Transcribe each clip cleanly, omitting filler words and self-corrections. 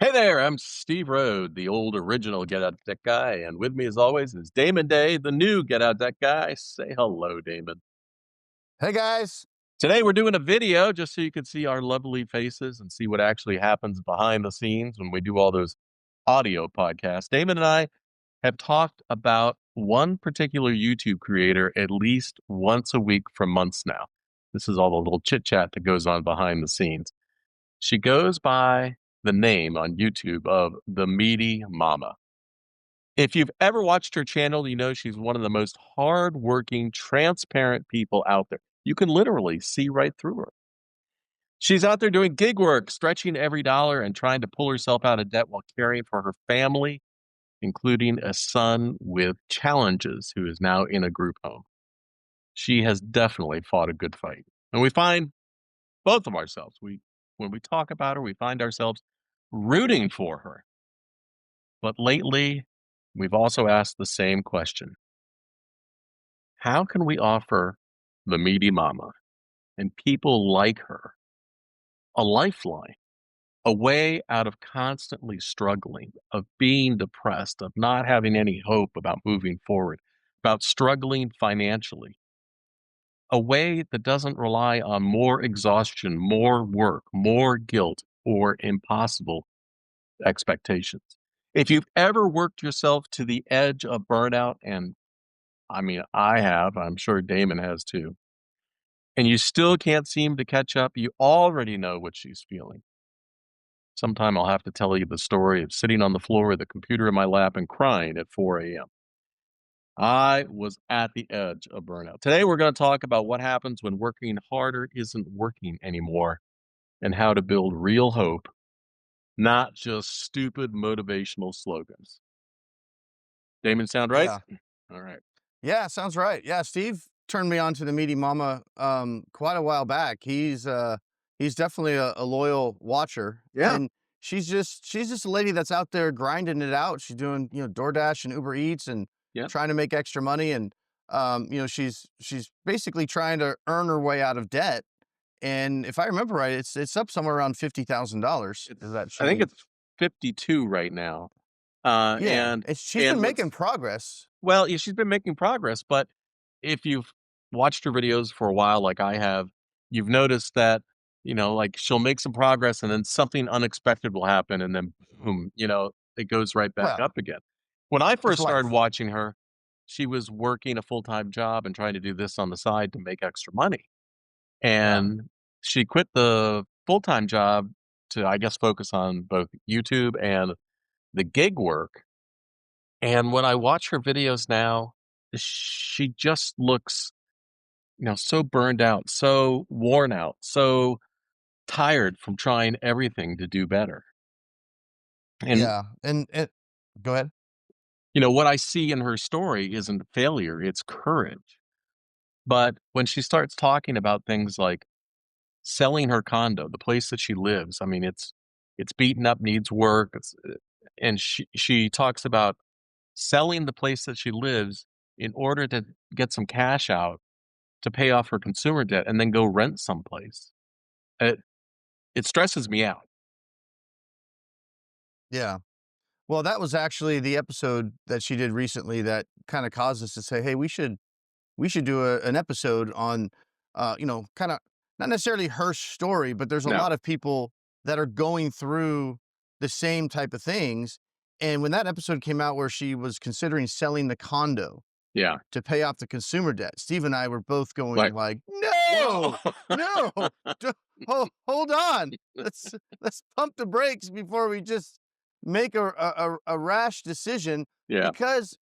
Hey there, I'm Steve Rhode, the old original Get Out Deck guy, and with me as always is Damon Day, the new Get Out Deck guy. Say hello, Damon. Hey guys. Today we're doing a video just so you can see our lovely faces and see what actually happens behind the scenes when we do all those audio podcasts. Damon and I have talked about one particular YouTube creator at least once a week for months now. This is all the little chit chat that goes on behind the scenes. She goes by the name on YouTube of the Meaty Mama. If you've ever watched her channel, you know she's one of the most hardworking, transparent people out there. You can literally see right through her. She's out there doing gig work, stretching every dollar and trying to pull herself out of debt while caring for her family, including a son with challenges who is now in a group home. She has definitely fought a good fight. And we find both of ourselves. When we talk about her, we find ourselves rooting for her. But lately, we've also asked the same question. How can we offer the Meaty Mama and people like her a lifeline, a way out of constantly struggling, of being depressed, of not having any hope about moving forward, about struggling financially, a way that doesn't rely on more exhaustion, more work, more guilt, or impossible expectations. If you've ever worked yourself to the edge of burnout, and I mean, I have, I'm sure Damon has too, and you still can't seem to catch up, you already know what she's feeling. Sometime I'll have to tell you the story of sitting on the floor with a computer in my lap and crying at 4 a.m. I was at the edge of burnout. Today, we're going to talk about what happens when working harder isn't working anymore and how to build real hope, not just stupid motivational slogans. Damon, sound right? Yeah. All right. Yeah, sounds right. Yeah, Steve turned me on to the Meaty Mama quite a while back. He's definitely a loyal watcher. Yeah. And she's just a lady that's out there grinding it out. She's doing, DoorDash and Uber Eats and Yep. trying to make extra money and she's basically trying to earn her way out of debt. And if I remember right, it's up somewhere around $50,000 that I think she. it's 52 right now. Uh, Yeah, and and she's and been what's making progress. well, yeah, she's been making progress, but if you've watched her videos for a while like I have, you've noticed that, like she'll make some progress and then something unexpected will happen and then boom, it goes right back Well, up again. When I it's first started life. watching her, she was working a full-time job and trying to do this on the side to make extra money. Yeah. And she quit the full-time job to, I guess, focus on both YouTube and the gig work. And when I watch her videos now, she just looks, so burned out, so worn out, so tired from trying everything to do better. And, Yeah, and go ahead. what I see in her story isn't failure, it's courage. But when she starts talking about things like selling her condo, the place that she lives, I mean, it's beaten up, needs work, and she talks about selling the place that she lives in order to get some cash out to pay off her consumer debt and then go rent someplace. It it stresses me out. Yeah. Well, that was actually the episode that she did recently that kinda caused us to say, "Hey, we should do an episode on, kinda not necessarily her story, but there's a No. lot of people that are going through the same type of things." And when that episode came out where she was considering selling the condo Yeah. to pay off the consumer debt, Steve and I were both going Like, like, "Whoa." "No, no, do hold on. Let's pump the brakes before we just make a rash decision." Yeah. Because,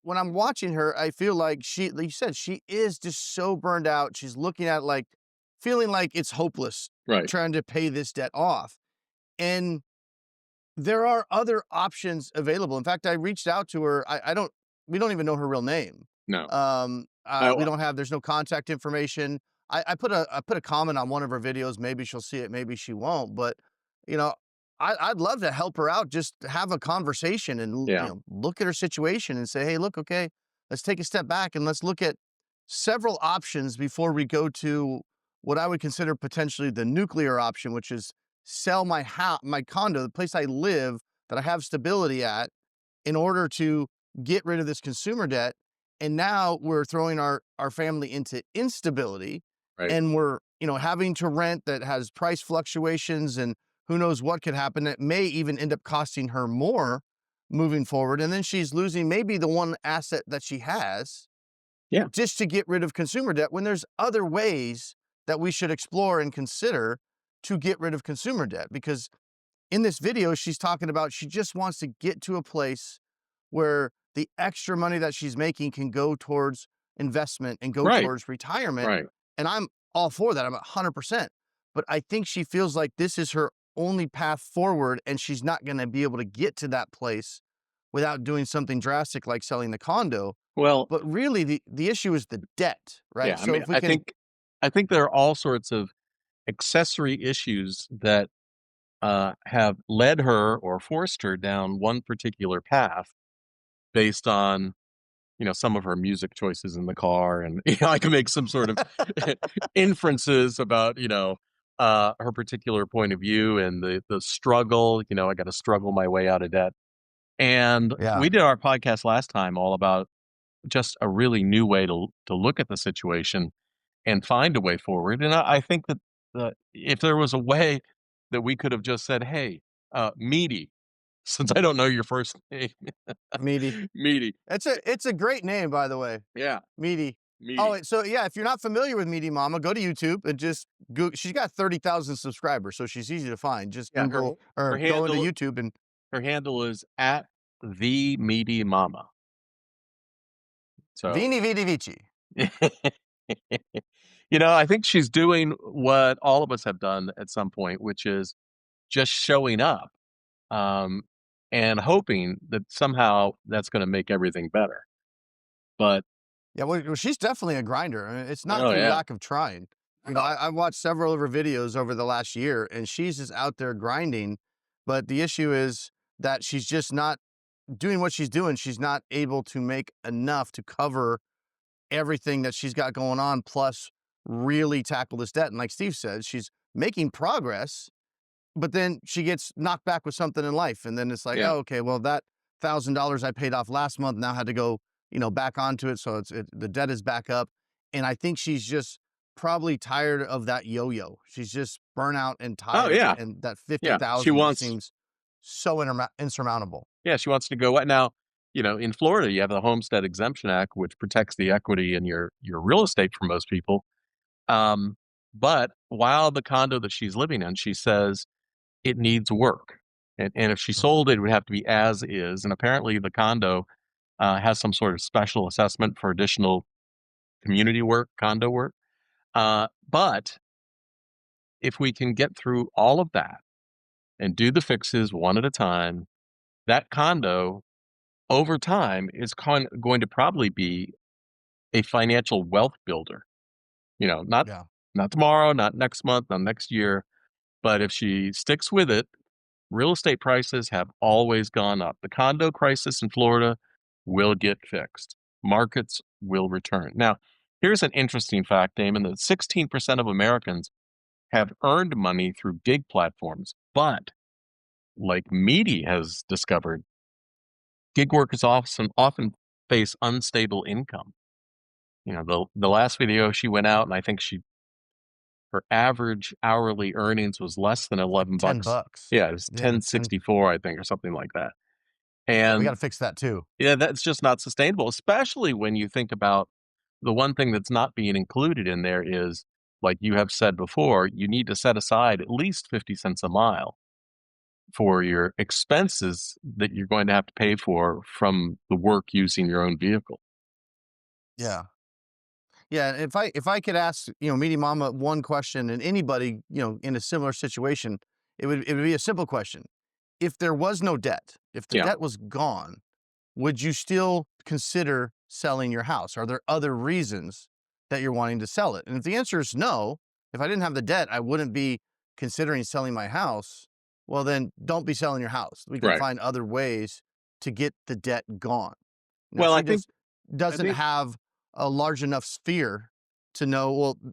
when I'm watching her, I feel like like you said, she is just so burned out. She's looking at, like feeling like it's hopeless Right. trying to pay this debt off, and there are other options available. In fact, I reached out to her. I don't we don't even know her real name. No. We Oh, don't have there's no contact information. I put a comment on one of her videos. Maybe she'll see it, maybe she won't. But you know, I'd love to help her out. Just have a conversation and yeah. look at her situation and say, hey, look, okay, let's take a step back and let's look at several options before we go to what I would consider potentially the nuclear option, which is sell my house, my condo, the place I live that I have stability at, in order to get rid of this consumer debt. And now we're throwing our family into instability, Right. and we're, having to rent that has price fluctuations, and who knows what could happen. It may even end up costing her more moving forward. And then she's losing maybe the one asset that she has Yeah. just to get rid of consumer debt, when there's other ways that we should explore and consider to get rid of consumer debt. Because in this video, she's talking about she just wants to get to a place where the extra money that she's making can go towards investment and go Right. towards retirement. Right. And I'm all for that. I'm 100%. But I think she feels like this is her only path forward, and she's not going to be able to get to that place without doing something drastic like selling the condo. Well, But really, the issue is the debt, right? yeah, I So mean, if we can, I think there are all sorts of accessory issues that have led her or forced her down one particular path based on, some of her music choices in the car, and I can make some sort of inferences about, her particular point of view and the struggle. I got to struggle my way out of debt. And yeah, we did our podcast last time all about just a really new way to look at the situation and find a way forward. And I think that if there was a way that we could have just said, "Hey, Meaty," since I don't know your first name, Meaty. Meaty, It's a great name, by the way. yeah, Meaty. Oh, Meaty, so yeah, if you're not familiar with Meaty Mama, go to YouTube and just Google. She's got 30,000 subscribers, so she's easy to find. Just yeah. Google Her or go into handle YouTube and her handle is at the Meaty Mama. So, Vini Vidi Vici. I think she's doing what all of us have done at some point, which is just showing up, um, and hoping that somehow that's gonna make everything better. But Yeah, well, she's definitely a grinder. I mean, it's not oh, through yeah. lack of trying. I've watched several of her videos over the last year, and she's just out there grinding. But the issue is that she's just not doing what she's doing. She's not able to make enough to cover everything that she's got going on, plus really tackle this debt. And like Steve said, she's making progress, but then she gets knocked back with something in life. And then it's like, Yeah. oh, okay, well, that $1,000 I paid off last month now had to go, back onto it. So the debt is back up. And I think she's just probably tired of that yo-yo. She's just burnout and Oh, tired. yeah. And that Yeah. She 50,000 just wants seems so insurmountable. Yeah, she wants to go what now, in Florida, you have the Homestead Exemption Act, which protects the equity in your real estate for most people. Um, but while the condo that she's living in, she says it needs work. And if she Mhm. sold it, it would have to be as is. And apparently the condo has some sort of special assessment for additional community work, condo work. But if we can get through all of that and do the fixes one at a time, that condo over time is going to probably be a financial wealth builder. Not Yeah. tomorrow, not next month, not next year, but if she sticks with it, real estate prices have always gone up. The condo crisis in Florida will get fixed. Markets will return. Now, here's an interesting fact, Damon, that 16% of Americans have earned money through gig platforms, but like Meaty has discovered, gig workers often face unstable income. The last video she went out, and I think her average hourly earnings was less than It's like 11 10 bucks. bucks. Yeah, it was Yeah. 10. 10.64, I think, or something like that. Yeah. We got to And fix that too. yeah, that's just not sustainable, especially when you think about the one thing that's not being included in there is, like you have said before, you need to set aside at least 50 cents a mile for your expenses that you're going to have to pay for from the work using your own vehicle. Yeah. Yeah, if I could ask, Meaty Mama one question, and anybody, in a similar situation, it would be a simple question. If there was no debt, if the Yeah, debt was gone, would you still consider selling your house? Are there other reasons that you're wanting to sell it? And if the answer is no, if I didn't have the debt, I wouldn't be considering selling my house. Well, then don't be selling your house. We can right. find other ways to get the debt gone. Now, Well, she just I doesn't think have a large enough sphere to know,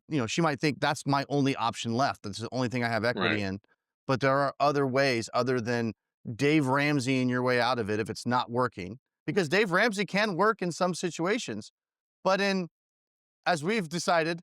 well, she might think that's my only option left. That's the only thing I have equity right. in. but there are other ways other than Dave Ramseying your way out of it if it's not working. Because Dave Ramsey can work in some situations, but as we've decided,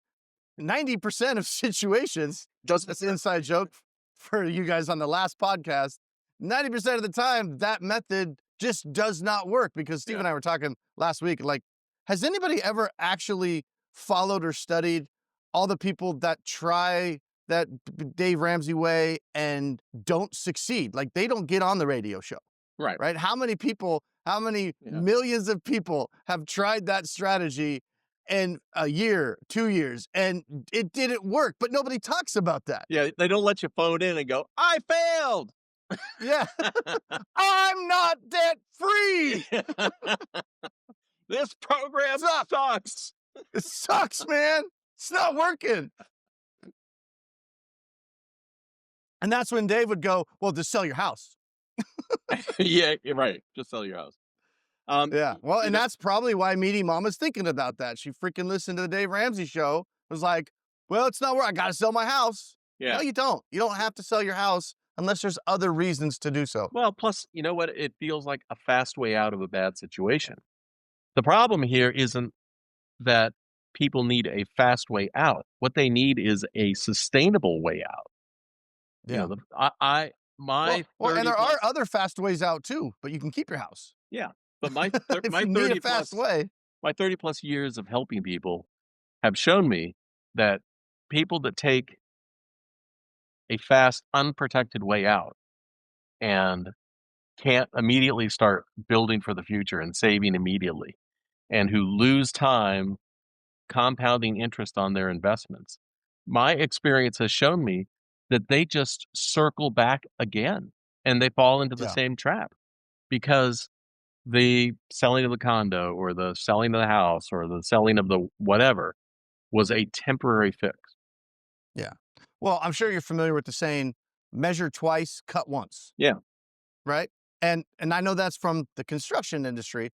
90% of situations, Doesn't that's an work. inside joke for you guys on the last podcast. 90% of the time, that method just does not work because Steve Yeah. and I were talking last week. Like, has anybody ever actually followed or studied all the people that try that Dave Ramsey way and don't succeed? Like, they don't get on the radio show, Right. right? How many people, how many Yeah. millions of people have tried that strategy in a year, 2 years, and it didn't work, but nobody talks about that. Yeah. They don't let you phone in and go, I failed. Yeah. I'm not debt free. This program Sucks. sucks. It sucks, man. It's not working. And that's when Dave would go, well, just sell your house. Yeah, you're right. Just sell your house. Yeah. Well, You and know, that's probably why Meaty Mama's thinking about that. She freaking listened to the Dave Ramsey show, was like, well, it's not where I got to sell my house. yeah. No, you don't. You don't have to sell your house unless there's other reasons to do so. Well, plus, you know what? It feels like a fast way out of a bad situation. The problem here isn't that people need a fast way out. What they need is a sustainable way out. You know, Yeah. my Well, and 30 there are plus, other fast ways out too, but you can keep your house. yeah, but If my you need a 30 fast plus, way. my 30 plus years of helping people have shown me that people that take a fast, unprotected way out and can't immediately start building for the future and saving immediately, and who lose time compounding interest on their investments. My experience has shown me that they just circle back again and they fall into the Yeah. same trap because the selling of the condo or the selling of the house or the selling of the whatever was a temporary fix. Yeah. Well, I'm sure you're familiar with the saying, measure twice, cut once, Yeah. right? And I know that's from the construction industry,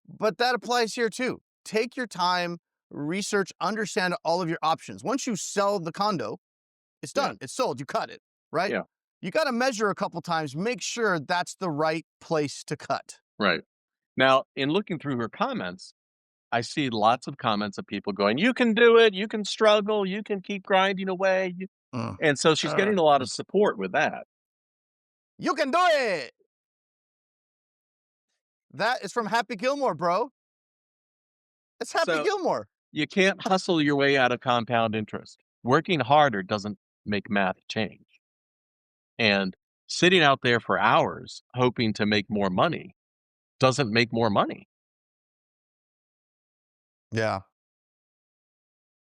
but that applies here too. Take your time, research, understand all of your options. Once you sell the condo, it's Yeah. done. It's sold. You cut it, right? Yeah. You got to measure a couple times, make sure that's the right place to cut. Right. Now, in looking through her comments, I see lots of comments of people going, "You can do it. You can struggle. You can keep grinding away." Mm. And so she's getting a lot of Mm. support with that. You can do it. That is from Happy Gilmore, bro. It's Happy So Gilmore. you can't hustle your way out of compound interest. Working harder doesn't make math change. And sitting out there for hours hoping to make more money doesn't make more money. Yeah.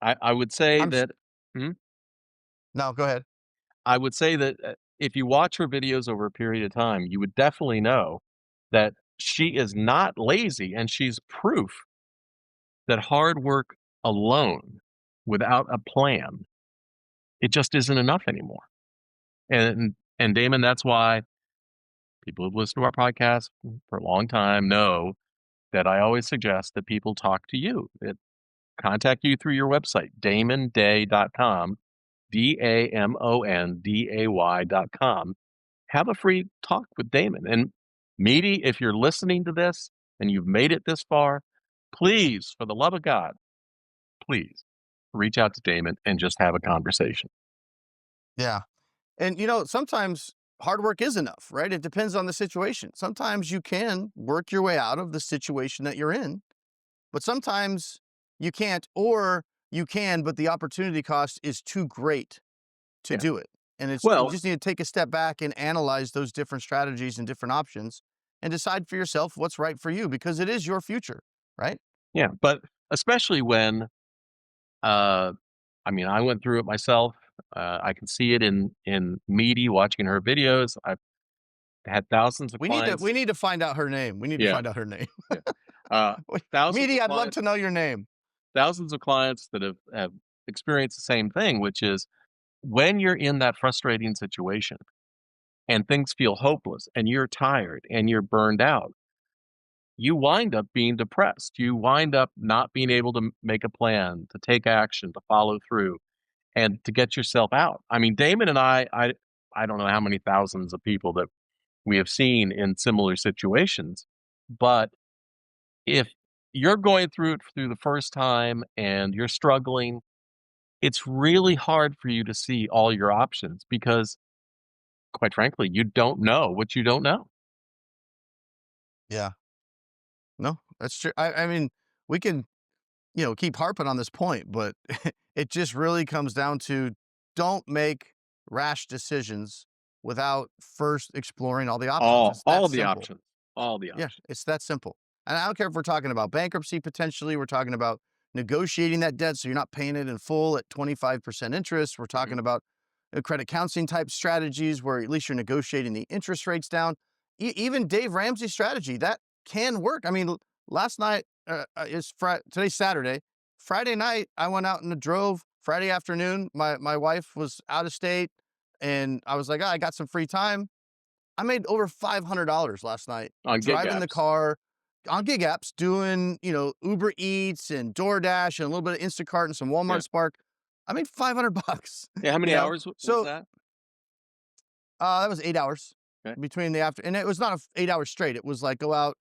I would say I'm s that hmm? No, go ahead. I would say that if you watch her videos over a period of time, you would definitely know that she is not lazy and she's proof that hard work alone without a plan, it just isn't enough anymore. And Damon, that's why people who've listened to our podcast for a long time know that I always suggest that people talk to you, that contact you through your website, damonday.com, DAMONDAY.com. Have a free talk with Damon. And Meaty, if you're listening to this and you've made it this far, please, for the love of God, please reach out to Damon and just have a conversation. Yeah. And sometimes hard work is enough, right? It depends on the situation. Sometimes you can work your way out of the situation that you're in, but sometimes you can't, or you can, but the opportunity cost is too great to Yeah. do it. And you Well, just need to take a step back and analyze those different strategies and different options and decide for yourself what's right for you because it is your future, right? yeah, but especially when, I mean, I went through it myself. I can see it in Meaty watching her videos. I've had thousands of clients. We need to find out her name. We need to Yeah, find out her name. yeah. Uh, thousands Meaty, of I'd love clients, to know your name. thousands of clients that have experienced the same thing, which is when you're in that frustrating situation and things feel hopeless and you're tired and you're burned out, you wind up being depressed. You wind up not being able to make a plan, to take action, to follow through, and to get yourself out. I mean, Damon and I I don't know how many thousands of people that we have seen in similar situations. But if you're going through it through the first time and you're struggling, it's really hard for you to see all your options because, quite frankly, you don't know what you don't know. Yeah. No, that's true. I mean, we can, keep harping on this point, but it just really comes down to don't make rash decisions without first exploring all the options. It's that All the simple. options, all the Yeah, options. it's that simple. And I don't care if we're talking about bankruptcy potentially, we're talking about negotiating that debt so you're not paying it in full at 25% interest. We're Mhm, talking about credit counseling type strategies where at least you're negotiating the interest rates down. Even Dave Ramsey's strategy that can work. I mean, last night today's Saturday. Friday night, I went out and drove. Friday afternoon, my wife was out of state, and I was like, "Ah, I got some free time. I made over $500 last night on gig driving the apps. car on gig apps, doing, Uber Eats and DoorDash and a little bit of Instacart and some Yeah. Walmart Spark. I made $500, Yeah, how many hours was So, that? that was 8 hours Okay. between the after and it was not 8 hours straight. It was like go out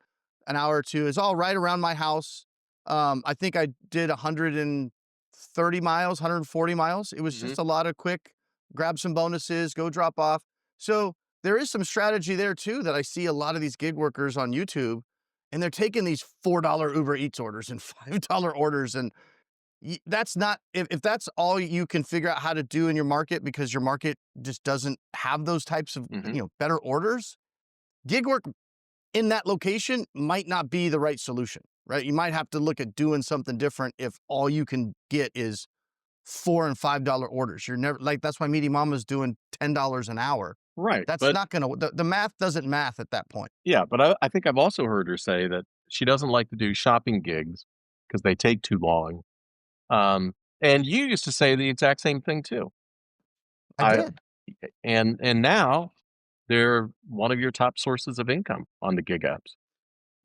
an hour or 2. It's all right around my house. I think I did 130 miles, 140 miles. It was Mhm. just a lot of quick grab some bonuses, go drop off. So, there is some strategy there too that I see a lot of these gig workers on YouTube, and they're taking these $4 Uber Eats orders and $5 orders, and that's not if that's all you can figure out how to do in your market because your market just doesn't have those types of Mhm. better orders. Gig work in that location might not be the right solution, right? You might have to look at doing something different if all you can get is $4 and $5 orders. You're never like that's why Meaty Mama's doing $10 an hour. Right, That's but not gonna the math doesn't math at that point. yeah, but I think I've also heard her say that she doesn't like to do shopping gigs because they take too long. Um, and you used to say the exact same thing too. I I did. and now they're one of your top sources of income on the gig apps.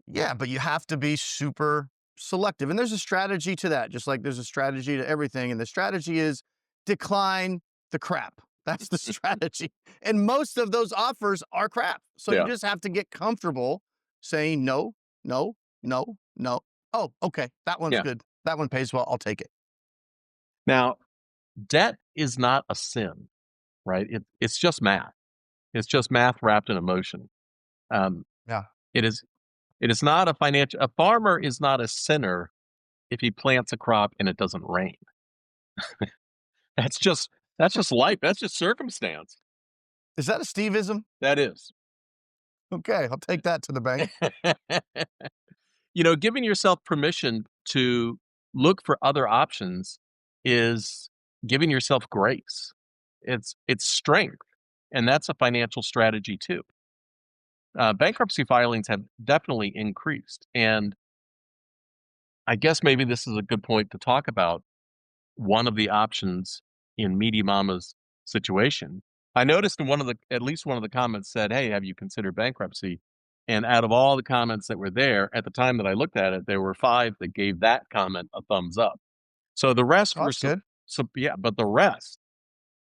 Yeah, but you have to be super selective. And there's a strategy to that, just like there's a strategy to everything. And the strategy is decline the crap. That's the strategy. And most of those offers are crap. So you Yeah, just have to get comfortable saying no, no, no, no. Oh, okay. That one's yeah. good. That one pays well. I'll take it. Now, debt is not a sin, right? It's just math. It's just math wrapped in emotion. Um, Yeah. it is it is not a financial a farmer is not a sinner if he plants a crop and it doesn't rain. That's just that's just life. That's just circumstance. Is that a Steveism? That is. Okay. I'll take that to the bank. Giving yourself permission to look for other options is giving yourself grace. It's strength, and that's a financial strategy too. Bankruptcy filings have definitely increased, and I guess maybe this is a good point to talk about one of the options in Meaty Mama's situation. I noticed in at least one of the comments said, "Hey, have you considered bankruptcy?" And out of all the comments that were there at the time that I looked at it, there were 5 that gave that comment a thumbs up. So the rest Oh, were that's good. yeah, but the rest,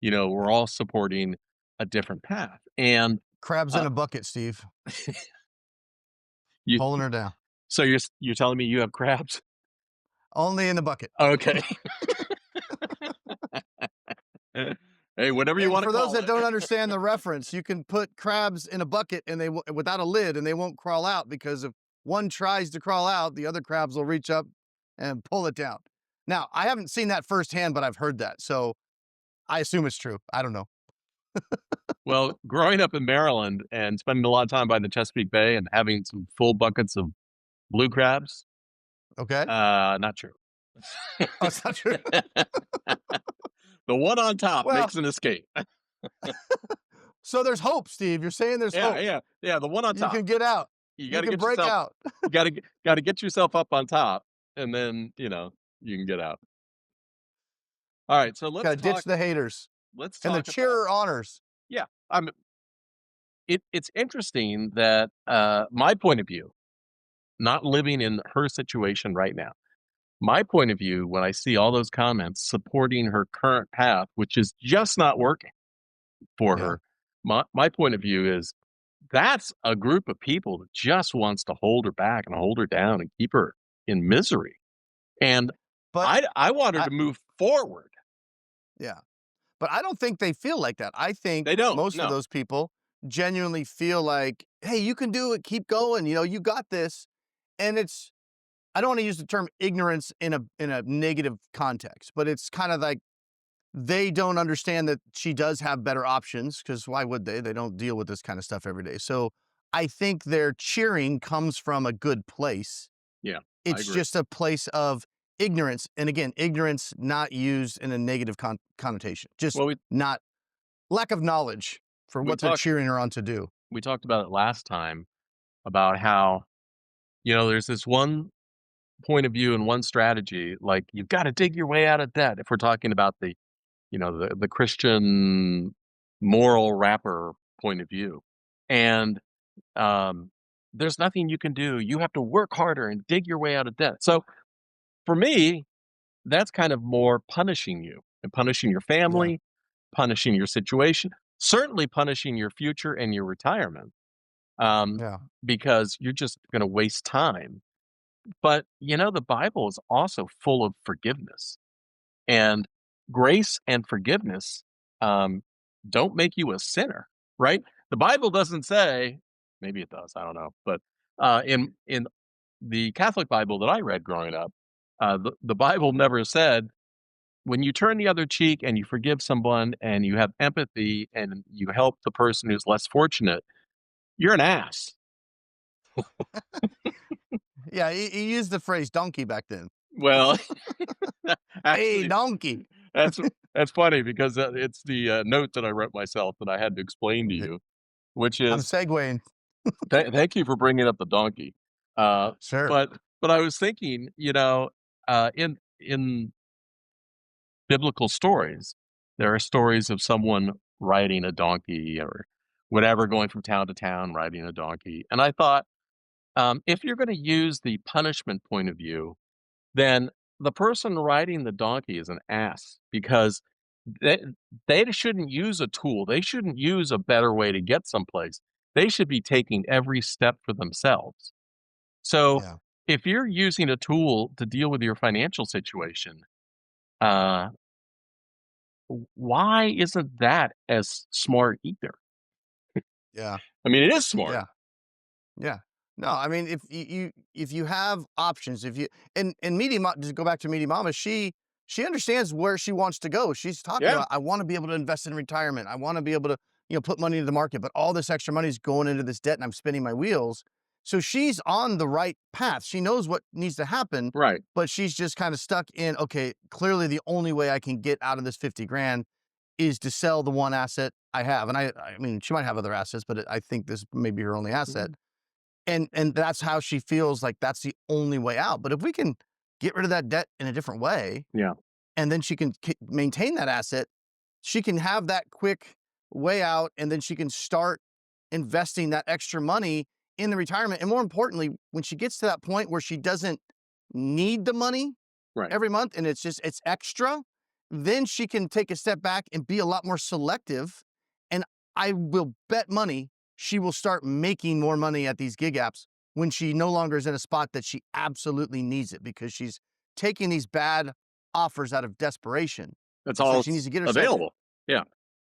were all supporting a different path. And Crabs in uh, a bucket, Steve. you, Pulling her down. so you're telling me you have crabs? Only in the bucket. Okay. Hey, whatever you And want to for those call that it. don't understand the reference, you can put crabs in a bucket and without a lid, and they won't crawl out because if one tries to crawl out, the other crabs will reach up and pull it down. Now, I haven't seen that firsthand, but I've heard that, so I assume it's true. I don't know. Well, growing up in Maryland and spending a lot of time by the Chesapeake Bay and having some full buckets of blue crabs, Okay, not true. oh, it's not true. The one on top Well, makes an escape. so there's hope, Steve. You're saying there's Yeah, hope. yeah, yeah, the one on You top. can get out. You You gotta can get break yourself out. gotta get yourself up on top, and then, you can get out. Alright, so Got to ditch the haters let's and the talk about cheerer honors. yeah, it's interesting that, my point of view, not living in her situation right now, my point of view when I see all those comments supporting her current path, which is just not working for Yeah. her, my point of view is that's a group of people that just wants to hold her back and hold her down and keep her in misery. And But I want her I to move forward. yeah. But I don't think they feel like that. I think They don't. most of No. those people genuinely feel like, "Hey, you can do it. Keep going. You got this." And it's I don't wanna use the term ignorance in a negative context, but it's kinda like they don't understand that she does have better options because why would they? They don't deal with this kind of stuff every day. So I think their cheering comes from a good place. Yeah, I It's agree. just a place of ignorance. And again, ignorance not used in a negative connotation, just Well, not lack of knowledge for we what they're talked cheering her on to do. we talked about it last time about how, there's this one point of view and one strategy, like you've got to dig your way out of debt. If we're talking about the Christian moral rapper point of view. And um there's nothing you can do. You have to work harder and dig your way out of debt. So for me, that's kind of more punishing you and punishing your Yeah. family, punishing your situation, certainly punishing your future and your retirement, um, Yeah. because you're just going to waste time. But, the Bible is also full of forgiveness and grace and forgiveness um, don't make you a sinner, right? The Bible doesn't say, maybe it does, I don't know, but in the Catholic Bible that I read growing up, the Bible never said when you turn the other cheek and you forgive someone and you have empathy and you help the person who's less fortunate, you're an ass. Yeah. He used the phrase donkey back then. Well, Hey, actually, donkey. that's that's funny because it's the note that I wrote myself that I had to explain to you, which I'm is segueing. thank you for bringing up the donkey. Uh, Sure. but I was thinking, in biblical stories, there are stories of someone riding a donkey or whatever, going from town to town riding a donkey, and I thought, if you're going to use the punishment point of view, then the person riding the donkey is an ass because they they shouldn't use a tool. They shouldn't use a better way to get someplace. They should be taking every step for themselves. So, Yeah. if you're using a tool to deal with your financial situation, uh, why isn't that as smart either? Yeah. I mean, it is smart. Yeah. Yeah. No, I mean, if you have options, if you and Meaty just go back to Meaty Mama, she understands where she wants to go. She's talking Yeah, about, I want to be able to invest in retirement. I want to be able to, put money into the market, but all this extra money is going into this debt and I'm spinning my wheels. So she's on the right path. She knows what needs to happen, right, but she's just kind of stuck in, okay, clearly the only way I can get out of this 50 grand is to sell the one asset I have. And I mean, she might have other assets, but I think this may be her only asset, mhm, and that's how she feels like that's the only way out. But if we can get rid of that debt in a different way, yeah, and then she can maintain that asset, she can have that quick way out, and then she can start investing that extra money in the retirement. And more importantly, when she gets to that point where she doesn't need the money right. every month and it's extra, then she can take a step back and be a lot more selective. And I will bet money she will start making more money at these gig apps when she no longer is in a spot that she absolutely needs it because she's taking these bad offers out of desperation. That's It's all like she needs it's to get herself, available. Yeah,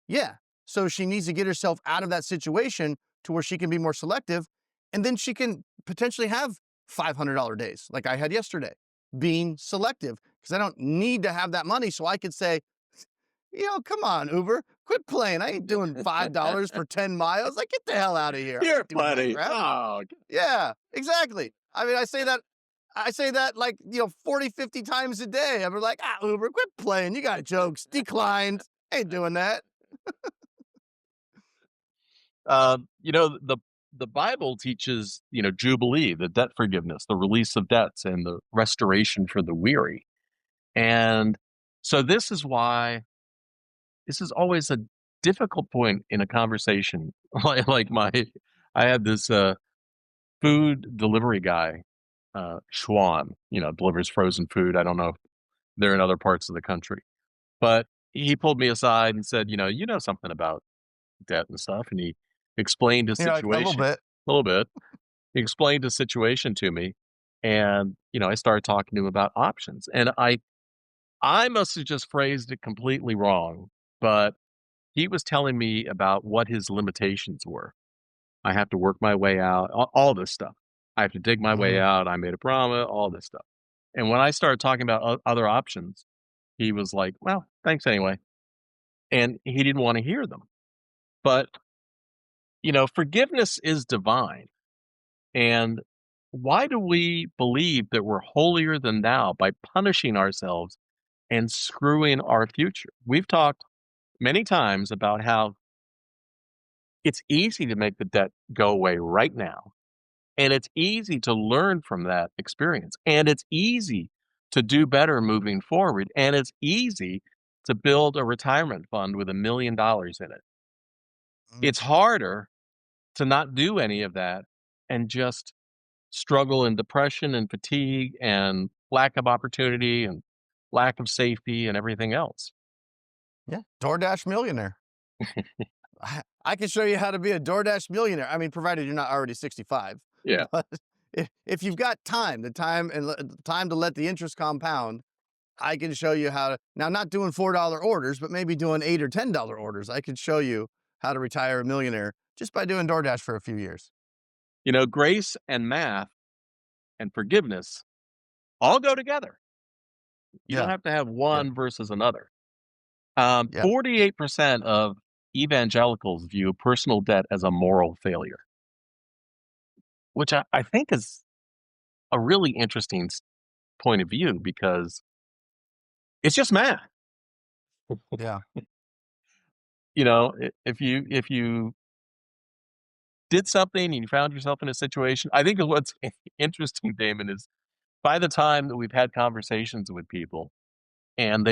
yeah. So she needs to get herself out of that situation to where she can be more selective. And then she can potentially have $500 days like I had yesterday, being selective because I don't need to have that money. So I could say, come on, Uber, quit playing. I ain't doing $5 for 10 miles. Like, get the hell out of here. I you're ain't doing that funny. crap. Oh, Yeah, exactly. I mean, I say that like, 40, 50 times a day. I'm like, Uber, quit playing. You got jokes. Declined. Ain't doing that. the Bible teaches, jubilee, the debt forgiveness, the release of debts, and the restoration for the weary. And so this is always a difficult point in a conversation. I had this food delivery guy, Schwan, delivers frozen food. I don't know if they're in other parts of the country, but he pulled me aside and said, you know something about debt and stuff, and he explained his You're like, "A little situation bit." a little bit. He explained his situation to me, and, I started talking to him about options, and I must have just phrased it completely wrong, but he was telling me about what his limitations were. I have to work my way out, all this stuff. I have to dig my way Mhm. out, I made a promise, all this stuff. And when I started talking about other options, he was like, "Well, thanks anyway." And he didn't wanna hear them. But, forgiveness is divine. And why do we believe that we're holier than thou by punishing ourselves and screwing our future? We've talked many times about how it's easy to make the debt go away right now. And it's easy to learn from that experience. And it's easy to do better moving forward. And it's easy to build a retirement fund with $1 million in it. Mm. It's harder to not do any of that and just struggle in depression and fatigue and lack of opportunity and lack of safety and everything else. Yeah, DoorDash millionaire. I can show you how to be a DoorDash millionaire. I mean, provided you're not already 65, Yeah. but if you've got time, the time and time to let the interest compound, I can show you how to now not doing $4 orders, but maybe doing $8 or $10 orders. I can show you how to retire a millionaire just by doing DoorDash for a few years. Grace and math and forgiveness all go together. You don't Yeah. have to have Yeah. one versus another. Yeah. 48% of evangelicals view personal debt as a moral failure, which I think is a really interesting point of view because it's just math. Yeah. If you did something and you found yourself in a situation, I think what's interesting, Damon, is by the time that we've had conversations with people and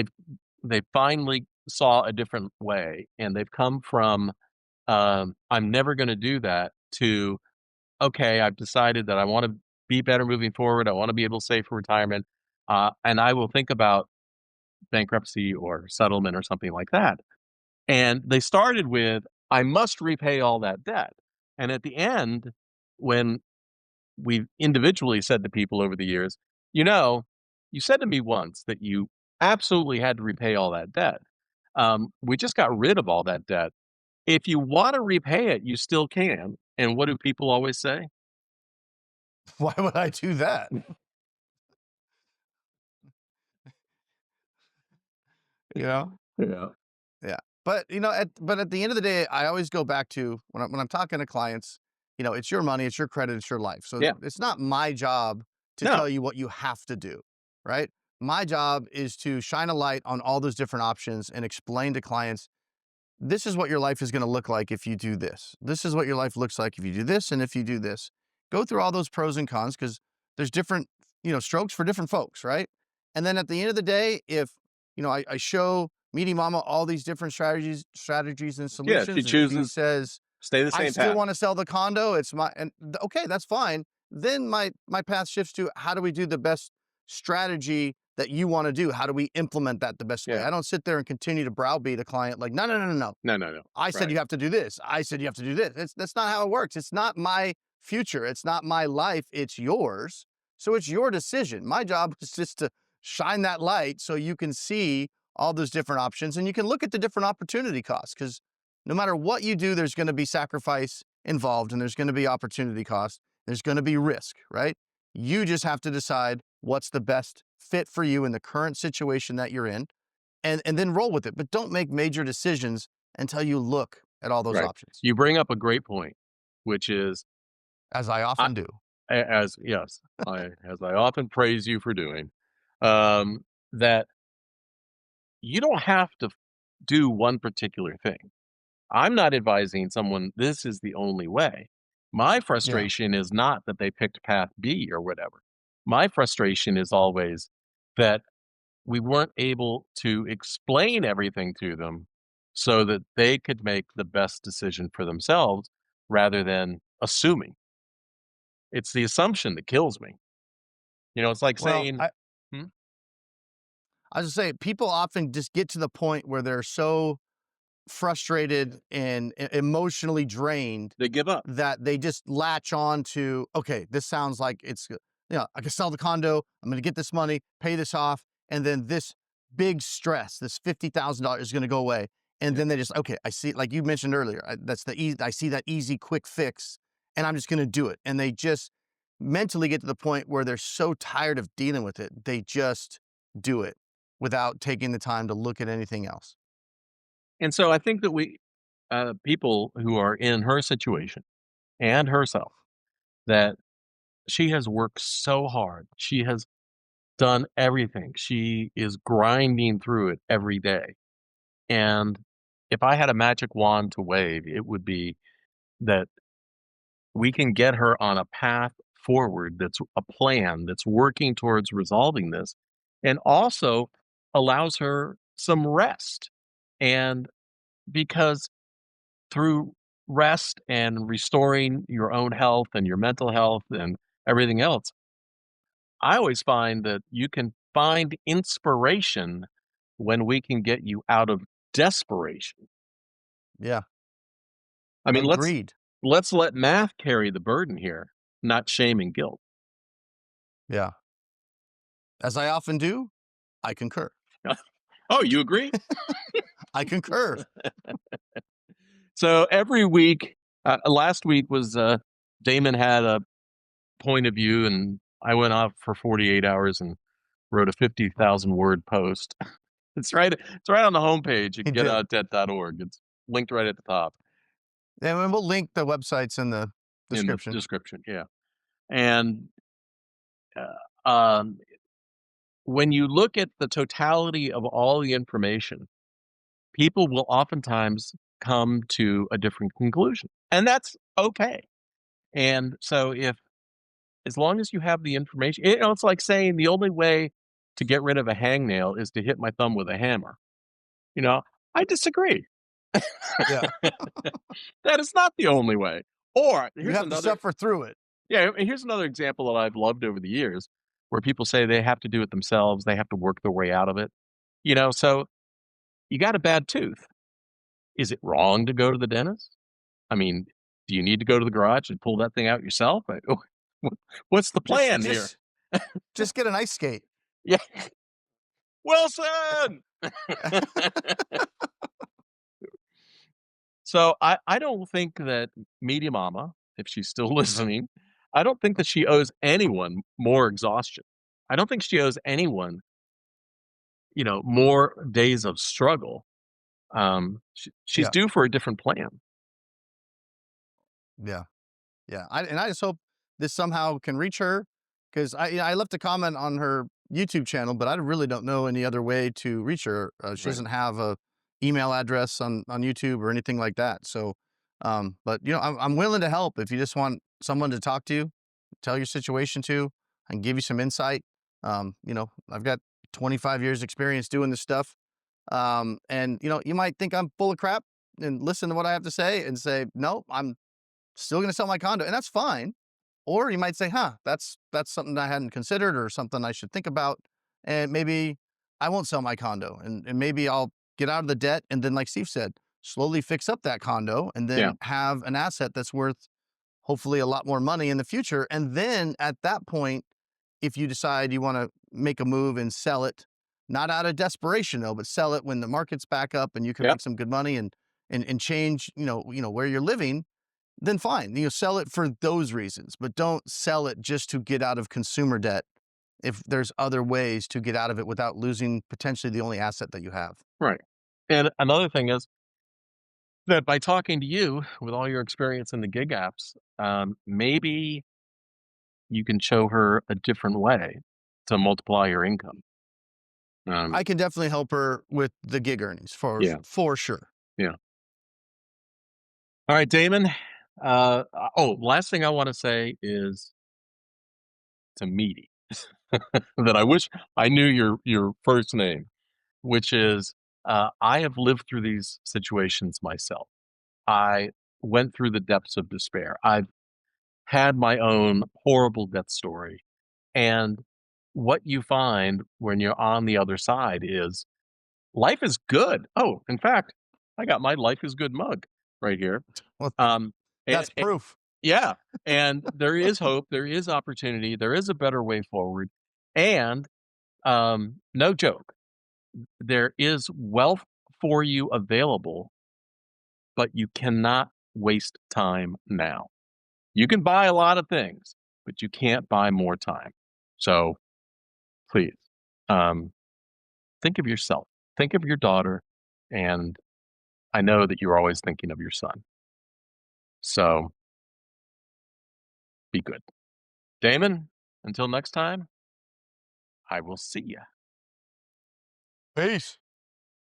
they finally saw a different way and they've come from I'm never going to do that to okay, I've decided that I want to be better moving forward. I want to be able to save for retirement, and I will think about bankruptcy or settlement or something like that. And they started with, I must repay all that debt. And at the end, when we've individually said to people over the years, you know, you said to me once that you absolutely had to repay all that debt. We just got rid of all that debt. If you want to repay it, you still can. And what do people always say? Why would I do that? You know? Yeah. Yeah. But at the end of the day, I always go back to when I'm talking to clients, it's your money, it's your credit, it's your life. So Yeah. it's not my job to No. tell you what you have to do, right? My job is to shine a light on all those different options and explain to clients this is what your life is going to look like if you do this. This is what your life looks like if you do this and if you do this. Go through all those pros and cons because there's different, strokes for different folks, right? And then at the end of the day, if I show Meaty Mama all these different strategies and Yeah. She solutions, and she chooses says, stay the I same still path. want to sell the condo. It's my okay, that's fine. Then my path shifts to how do we do the best strategy that you want to do? How do we implement that the best way? Yeah. I don't sit there and continue to browbeat a client like, no, no, no, no, no. No, no, no. I said Right. you have to do this. I said you have to do this. That's not how it works. It's not my future. It's not my life. It's yours. So it's your decision. My job is just to shine that light so you can see all those different options and you can look at the different opportunity costs because no matter what you do, there's going to be sacrifice involved and there's going to be opportunity cost. There's going to be risk, right? You just have to decide what's the best fit for you in the current situation that you're in and then roll with it. But don't make major decisions until you look at all those Right. options, You bring up a great point, which is as I I often do. as yes, as I often praise you for doing, um, that you don't have to do one particular thing. I'm not advising someone this is the only way. My Yeah. frustration is not that they picked path B or whatever. My frustration is always that we weren't able to explain everything to them so that they could make the best decision for themselves rather than assuming. It's the assumption that kills me. It's like Well, saying, "Hmm? I was just say people often just get to the point where they're so frustrated and emotionally drained They give up. that they just latch on to, okay, this sounds like it's, I can sell the condo. I'm going to get this money, pay this off. And then this big stress, this $50,000 is going to go away. And Yeah. then they just, okay, I see, like you mentioned earlier, that's the easy, I see that easy, quick fix and I'm just going to do it. And they just mentally get to the point where they're so tired of dealing with it. They just do it without taking the time to look at anything else. And so I think that people who are in her situation and herself, that she has worked so hard. She has done everything. She is grinding through it every day. And if I had a magic wand to wave, it would be that we can get her on a path forward that's a plan that's working towards resolving this and also allows her some rest. And because through rest and restoring your own health and your mental health and everything else, I always find that you can find inspiration when we can get you out of desperation. Yeah. I mean, Agreed. let's let math carry the burden here, not shame and guilt. Yeah. As I often do, I concur. Oh, you agree? I concur. So every week, last week was Damon had a point of view, and I went off for 48 hours and wrote a 50,000 word post. It's right on the homepage at He did. getoutthat.org. It's linked right at the top And we'll link the websites in the in the description. description. Yeah. And um, when you look at the totality of all the information, people will oftentimes come to a different conclusion. And that's okay. And so as long as you have the information, it's like saying the only way to get rid of a hangnail is to hit my thumb with a hammer. You know, I disagree. Yeah. That is not the only way. Or You here's have to another suffer through it. yeah, and here's another example that I've loved over the years where people say they have to do it themselves, they have to work their way out of it. So you got a bad tooth. Is it wrong to go to the dentist? I mean, do you need to go to the garage and pull that thing out yourself? What's the Just plan here? just just get an ice skate. Yeah. Wilson! So I don't think that Meaty Mama, if she's still listening, I don't think that she owes anyone more exhaustion. I don't think she owes anyone, more days of struggle. She's Yeah. due for a different plan. Yeah. Yeah, I just hope this somehow can reach her because I left a comment on her YouTube channel, but I really don't know any other way to reach her. She Right. doesn't have a email address on YouTube or anything like that. So, but I'm willing to help if you just want someone to talk to you, tell your situation to, and give you some insight. I've got 25 years experience doing this stuff, and you might think I'm full of crap and listen to what I have to say and say no, I'm still going to sell my condo, and that's fine. Or you might say, "Huh, that's something I hadn't considered, or something I should think about, and maybe I won't sell my condo, and maybe I'll get out of the debt, and then, like Steve said, slowly fix up that condo, and Yeah. then have an asset that's worth hopefully a lot more money in the future. And then at that point, if you decide you want to make a move and sell it, not out of desperation though, but sell it when the market's back up and you can Yep. make some good money and change, where you're living, then fine. Sell it for those reasons, but don't sell it just to get out of consumer debt if there's other ways to get out of it without losing potentially the only asset that you have. Right. And another thing is that by talking to you with all your experience in the gig apps, maybe you can show her a different way to multiply your income. I can definitely help her with the gig earnings Yeah. for sure. Yeah. All right, Damon. Last thing I want to say is to Meaty that I wish I knew your first name, which is I have lived through these situations myself. I went through the depths of despair. I've had my own horrible death story. And what you find when you're on the other side is life is good. Oh, in fact, I got my life is good mug right here. Well, Um, that's and proof. yeah, and there is hope, there is opportunity, there is a better way forward, and, no joke, there is wealth for you available, but you cannot waste time now. You can buy a lot of things, but you can't buy more time. So, please, um, think of yourself, think of your daughter, and I know that you're always thinking of your son. So, be good. Damon, until next time, I will see ya. Peace.